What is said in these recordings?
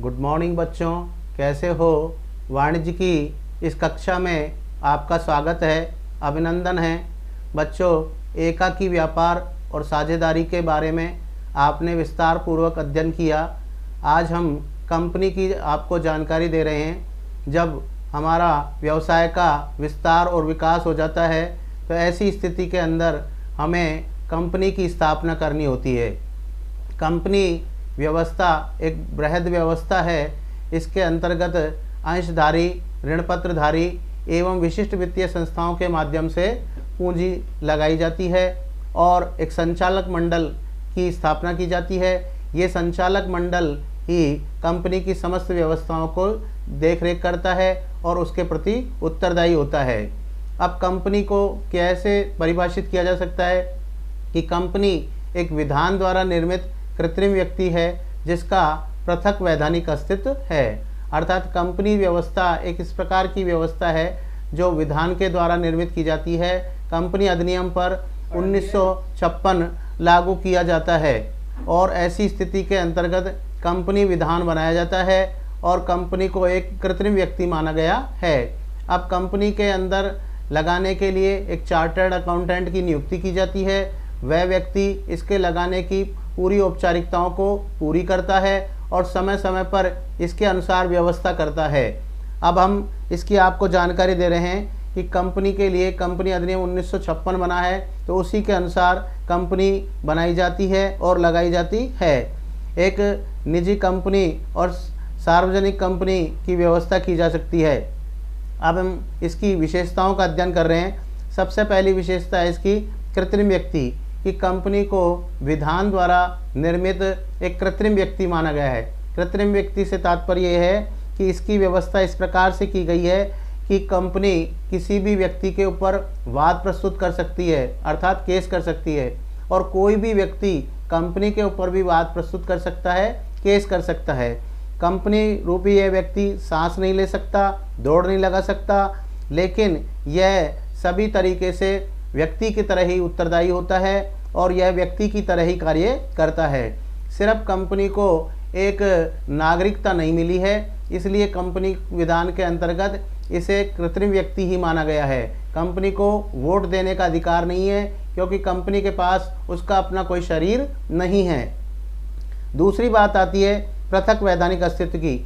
Good morning बच्चों, कैसे हो। वाणिज्य की इस कक्षा में आपका स्वागत है, अभिनंदन है। बच्चों, एकाकी व्यापार और साझेदारी के बारे में आपने विस्तार पूर्वक अध्ययन किया। आज हम कंपनी की आपको जानकारी दे रहे हैं। जब हमारा व्यवसाय का विस्तार और विकास हो जाता है तो ऐसी स्थिति के अंदर हमें कंपनी की स्थापना करनी होती है। कंपनी व्यवस्था एक बृहद व्यवस्था है। इसके अंतर्गत अंशधारी, ऋणपत्रधारी एवं विशिष्ट वित्तीय संस्थाओं के माध्यम से पूंजी लगाई जाती है और एक संचालक मंडल की स्थापना की जाती है। ये संचालक मंडल ही कंपनी की समस्त व्यवस्थाओं को देखरेख करता है और उसके प्रति उत्तरदायी होता है। अब कंपनी को कैसे परिभाषित किया जा सकता है कि कंपनी एक विधान द्वारा निर्मित कृत्रिम व्यक्ति है जिसका पृथक वैधानिक अस्तित्व है। अर्थात कंपनी व्यवस्था एक इस प्रकार की व्यवस्था है जो विधान के द्वारा निर्मित की जाती है। कंपनी अधिनियम पर 1956 लागू किया जाता है और ऐसी स्थिति के अंतर्गत कंपनी विधान बनाया जाता है और कंपनी को एक कृत्रिम व्यक्ति माना गया है। अब कंपनी के अंदर लगाने के लिए एक चार्टर्ड अकाउंटेंट की नियुक्ति की जाती है। वह व्यक्ति इसके लगाने की पूरी औपचारिकताओं को पूरी करता है और समय समय पर इसके अनुसार व्यवस्था करता है। अब हम इसकी आपको जानकारी दे रहे हैं कि कंपनी के लिए कंपनी अधिनियम 1956 बना है तो उसी के अनुसार कंपनी बनाई जाती है और लगाई जाती है। एक निजी कंपनी और सार्वजनिक कंपनी की व्यवस्था की जा सकती है। अब हम इसकी विशेषताओं का अध्ययन कर रहे हैं। सबसे पहली विशेषता है इसकी कृत्रिम व्यक्ति कि कंपनी को विधान द्वारा निर्मित एक कृत्रिम व्यक्ति माना गया है। कृत्रिम व्यक्ति से तात्पर्य यह है कि इसकी व्यवस्था इस प्रकार से की गई है कि कंपनी किसी भी व्यक्ति के ऊपर वाद प्रस्तुत कर सकती है, अर्थात केस कर सकती है, और कोई भी व्यक्ति कंपनी के ऊपर भी वाद प्रस्तुत कर सकता है, केस कर सकता है। कंपनी रूपी यह व्यक्ति सांस नहीं ले सकता, दौड़ नहीं लगा सकता, लेकिन यह सभी तरीके से व्यक्ति की तरह ही उत्तरदायी होता है और यह व्यक्ति की तरह ही कार्य करता है। सिर्फ कंपनी को एक नागरिकता नहीं मिली है, इसलिए कंपनी विधान के अंतर्गत इसे कृत्रिम व्यक्ति ही माना गया है। कंपनी को वोट देने का अधिकार नहीं है क्योंकि कंपनी के पास उसका अपना कोई शरीर नहीं है। दूसरी बात आती है पृथक वैधानिक अस्तित्व की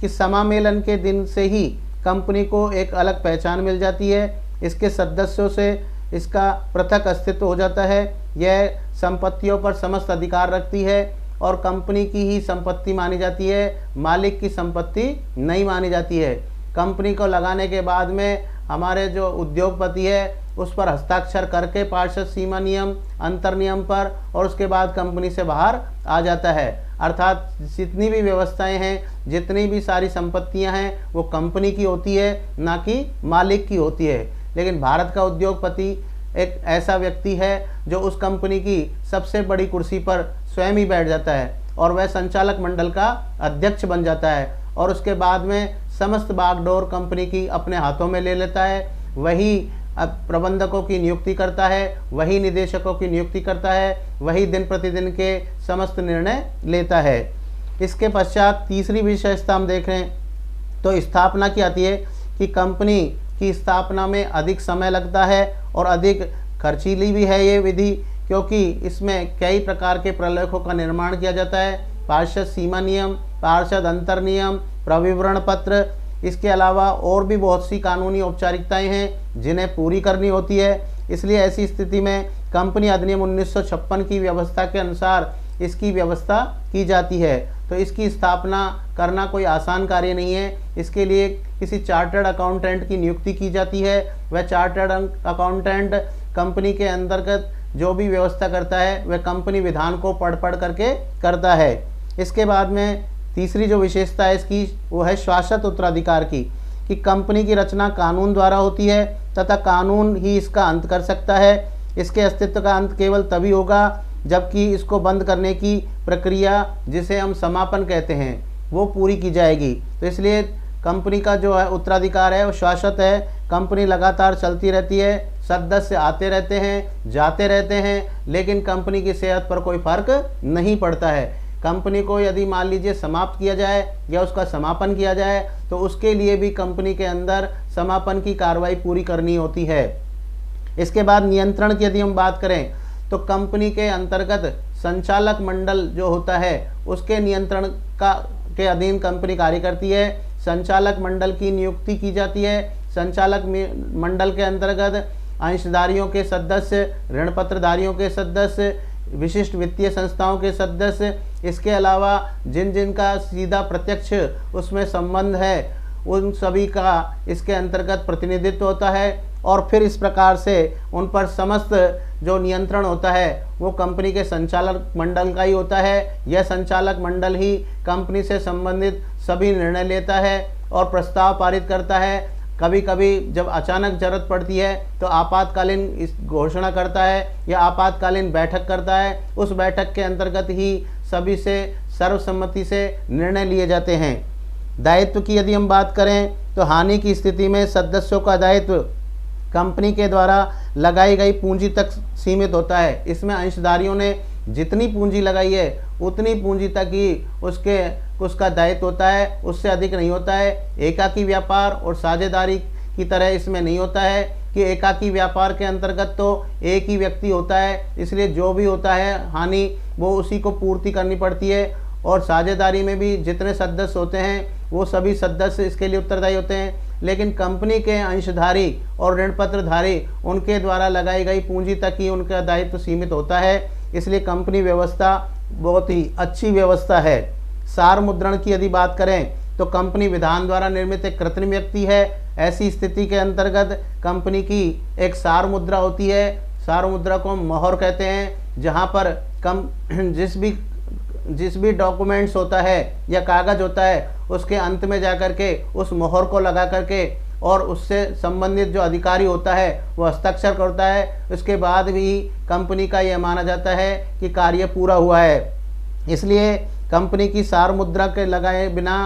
कि समामेलन के दिन से ही कंपनी को एक अलग पहचान मिल जाती है। इसके सदस्यों से इसका पृथक अस्तित्व हो जाता है। यह संपत्तियों पर समस्त अधिकार रखती है और कंपनी की ही संपत्ति मानी जाती है, मालिक की संपत्ति नहीं मानी जाती है। कंपनी को लगाने के बाद में हमारे जो उद्योगपति है उस पर हस्ताक्षर करके पार्षद सीमा नियम, अंतर नियम पर, और उसके बाद कंपनी से बाहर आ जाता है। अर्थात जितनी भी व्यवस्थाएं हैं, जितनी भी सारी संपत्तियां हैं, वो कंपनी की होती है, ना कि मालिक की होती है। लेकिन भारत का उद्योगपति एक ऐसा व्यक्ति है जो उस कंपनी की सबसे बड़ी कुर्सी पर स्वयं ही बैठ जाता है और वह संचालक मंडल का अध्यक्ष बन जाता है और उसके बाद में समस्त बागडोर कंपनी की अपने हाथों में ले लेता है। वही प्रबंधकों की नियुक्ति करता है, वही निदेशकों की नियुक्ति करता है, वही दिन प्रतिदिन के समस्त निर्णय लेता है। इसके पश्चात तीसरी विशेषता हम देख रहे हैं तो स्थापना की आती है कि कंपनी की स्थापना में अधिक समय लगता है और अधिक खर्चीली भी है ये विधि, क्योंकि इसमें कई प्रकार के प्रलेखों का निर्माण किया जाता है। पार्षद सीमा नियम, पार्षद अंतर नियम, प्रविवरण पत्र, इसके अलावा और भी बहुत सी कानूनी औपचारिकताएं हैं जिन्हें पूरी करनी होती है। इसलिए ऐसी स्थिति में कंपनी अधिनियम 1956 की व्यवस्था के अनुसार इसकी व्यवस्था की जाती है। तो इसकी स्थापना करना कोई आसान कार्य नहीं है। इसके लिए किसी चार्टर्ड अकाउंटेंट की नियुक्ति की जाती है। वह चार्टर्ड अकाउंटेंट कंपनी के अंतर्गत जो भी व्यवस्था करता है वह कंपनी विधान को पढ़ करके करता है। इसके बाद में तीसरी जो विशेषता है इसकी वो है शाश्वत उत्तराधिकार की, कि कंपनी की रचना कानून द्वारा होती है तथा कानून ही इसका अंत कर सकता है। इसके अस्तित्व का अंत केवल तभी होगा जबकि इसको बंद करने की प्रक्रिया, जिसे हम समापन कहते हैं, वो पूरी की जाएगी। तो इसलिए कंपनी का जो है उत्तराधिकार है वो शाश्वत है। कंपनी लगातार चलती रहती है, सदस्य आते रहते हैं, जाते रहते हैं, लेकिन कंपनी की सेहत पर कोई फर्क नहीं पड़ता है। कंपनी को यदि मान लीजिए समाप्त किया जाए या उसका समापन किया जाए तो उसके लिए भी कंपनी के अंदर समापन की कार्रवाई पूरी करनी होती है। इसके बाद नियंत्रण की यदि हम बात करें तो कंपनी के अंतर्गत संचालक मंडल जो होता है उसके नियंत्रण के अधीन कंपनी कार्य करती है। संचालक मंडल की नियुक्ति की जाती है। संचालक मंडल के अंतर्गत अंशधारियों के सदस्य, ऋण पत्रधारियों के सदस्य, विशिष्ट वित्तीय संस्थाओं के सदस्य, इसके अलावा जिन जिन का सीधा प्रत्यक्ष उसमें संबंध है उन सभी का इसके अंतर्गत प्रतिनिधित्व होता है। और फिर इस प्रकार से उन पर समस्त जो नियंत्रण होता है वो कंपनी के संचालक मंडल का ही होता है। यह संचालक मंडल ही कंपनी से संबंधित सभी निर्णय लेता है और प्रस्ताव पारित करता है। कभी कभी जब अचानक जरूरत पड़ती है तो आपातकालीन इस घोषणा करता है या आपातकालीन बैठक करता है। उस बैठक के अंतर्गत ही सभी से सर्वसम्मति से निर्णय लिए जाते हैं। दायित्व की यदि हम बात करें तो हानि की स्थिति में सदस्यों का दायित्व कंपनी के द्वारा लगाई गई पूंजी तक सीमित होता है। इसमें अंशधारियों ने जितनी पूंजी लगाई है उतनी पूंजी तक ही उसका दायित्व होता है, उससे अधिक नहीं होता है। एकाकी व्यापार और साझेदारी की तरह इसमें नहीं होता है कि एकाकी व्यापार के अंतर्गत तो एक ही व्यक्ति होता है, इसलिए जो भी होता है हानि वो उसी को पूर्ति करनी पड़ती है। और साझेदारी में भी जितने सदस्य होते हैं वो सभी सदस्य इसके लिए उत्तरदायी होते हैं। लेकिन कंपनी के अंशधारी और ऋण पत्रधारी उनके द्वारा लगाई गई पूंजी तक ही उनका दायित्व सीमित होता है। इसलिए कंपनी व्यवस्था बहुत ही अच्छी व्यवस्था है। सार मुद्रण की यदि बात करें तो कंपनी विधान द्वारा निर्मित एक कृत्रिम व्यक्ति है। ऐसी स्थिति के अंतर्गत कंपनी की एक सार मुद्रा होती है। सार मुद्रा को हम मोहर कहते हैं, जहाँ पर जिस भी डॉक्यूमेंट्स होता है या कागज होता है उसके अंत में जाकर के उस मोहर को लगा करके और उससे संबंधित जो अधिकारी होता है वो हस्ताक्षर करता है। उसके बाद भी कंपनी का यह माना जाता है कि कार्य पूरा हुआ है। इसलिए कंपनी की सार मुद्रा के लगाए बिना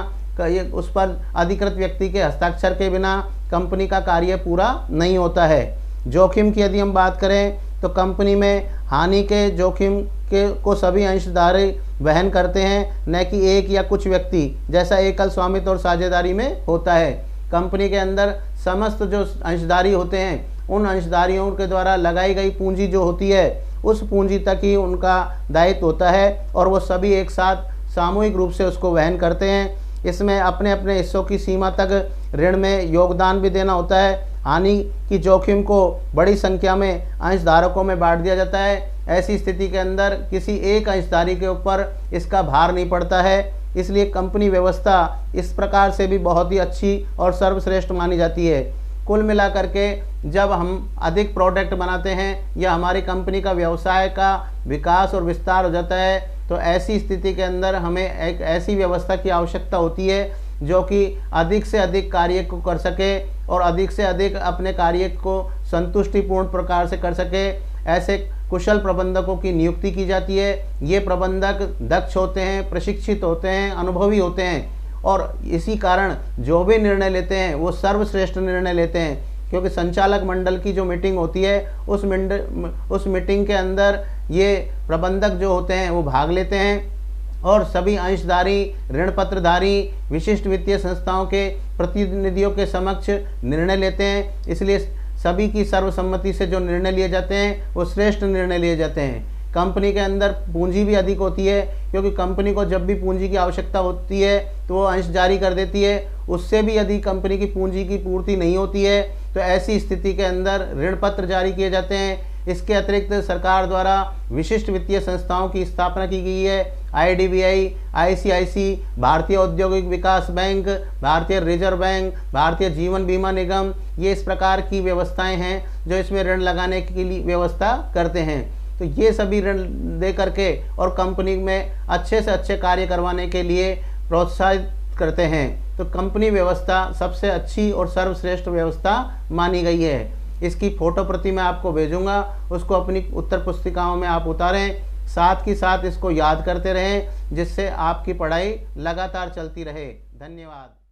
उस पर अधिकृत व्यक्ति के हस्ताक्षर के बिना कंपनी का कार्य पूरा नहीं होता है। जोखिम की यदि हम बात करें तो कंपनी में हानि के जोखिम को सभी अंशधारी वहन करते हैं, न कि एक या कुछ व्यक्ति जैसा एकल स्वामित्व और साझेदारी में होता है। कंपनी के अंदर समस्त जो अंशधारी होते हैं उन अंशधारियों के द्वारा लगाई गई पूंजी जो होती है उस पूंजी तक ही उनका दायित्व होता है और वो सभी एक साथ सामूहिक रूप से उसको वहन करते हैं। इसमें अपने अपने हिस्सों की सीमा तक ऋण में योगदान भी देना होता है। हानि की जोखिम को बड़ी संख्या में अंशधारकों में बांट दिया जाता है। ऐसी स्थिति के अंदर किसी एक अंशधारी के ऊपर इसका भार नहीं पड़ता है। इसलिए कंपनी व्यवस्था इस प्रकार से भी बहुत ही अच्छी और सर्वश्रेष्ठ मानी जाती है। कुल मिलाकर के जब हम अधिक प्रोडक्ट बनाते हैं या हमारी कंपनी का व्यवसाय का विकास और विस्तार हो जाता है तो ऐसी स्थिति के अंदर हमें एक ऐसी व्यवस्था की आवश्यकता होती है जो कि अधिक से अधिक कार्य को कर सके और अधिक से अधिक अपने कार्य को संतुष्टिपूर्ण प्रकार से कर सके। ऐसे कुशल प्रबंधकों की नियुक्ति की जाती है। ये प्रबंधक दक्ष होते हैं, प्रशिक्षित होते हैं, अनुभवी होते हैं और इसी कारण जो भी निर्णय लेते हैं वो सर्वश्रेष्ठ निर्णय लेते हैं। क्योंकि संचालक मंडल की जो मीटिंग होती है उस मीटिंग के अंदर ये प्रबंधक जो होते हैं वो भाग लेते हैं और सभी अंशधारी, ऋण पत्रधारी, विशिष्ट वित्तीय संस्थाओं के प्रतिनिधियों के समक्ष निर्णय लेते हैं। इसलिए सभी की सर्वसम्मति से जो निर्णय लिए जाते हैं वो श्रेष्ठ निर्णय लिए जाते हैं। कंपनी के अंदर पूंजी भी अधिक होती है क्योंकि कंपनी को जब भी पूंजी की आवश्यकता होती है तो वो अंश जारी कर देती है। उससे भी यदि कंपनी की पूंजी की पूर्ति नहीं होती है तो ऐसी स्थिति के अंदर ऋण पत्र जारी किए जाते हैं। इसके अतिरिक्त सरकार द्वारा विशिष्ट वित्तीय संस्थाओं की स्थापना की गई है। IDBI, ICIC, भारतीय औद्योगिक विकास बैंक, भारतीय रिजर्व बैंक, भारतीय जीवन बीमा निगम, ये इस प्रकार की व्यवस्थाएं हैं जो इसमें ऋण लगाने के लिए व्यवस्था करते हैं। तो ये सभी ऋण दे करके और कंपनी में अच्छे से अच्छे कार्य करवाने के लिए प्रोत्साहित करते हैं। तो कंपनी व्यवस्था सबसे अच्छी और सर्वश्रेष्ठ व्यवस्था मानी गई है। इसकी फोटो प्रति मैं आपको भेजूंगा, उसको अपनी उत्तर पुस्तिकाओं में आप उतारें, साथ ही साथ इसको याद करते रहें जिससे आपकी पढ़ाई लगातार चलती रहे। धन्यवाद।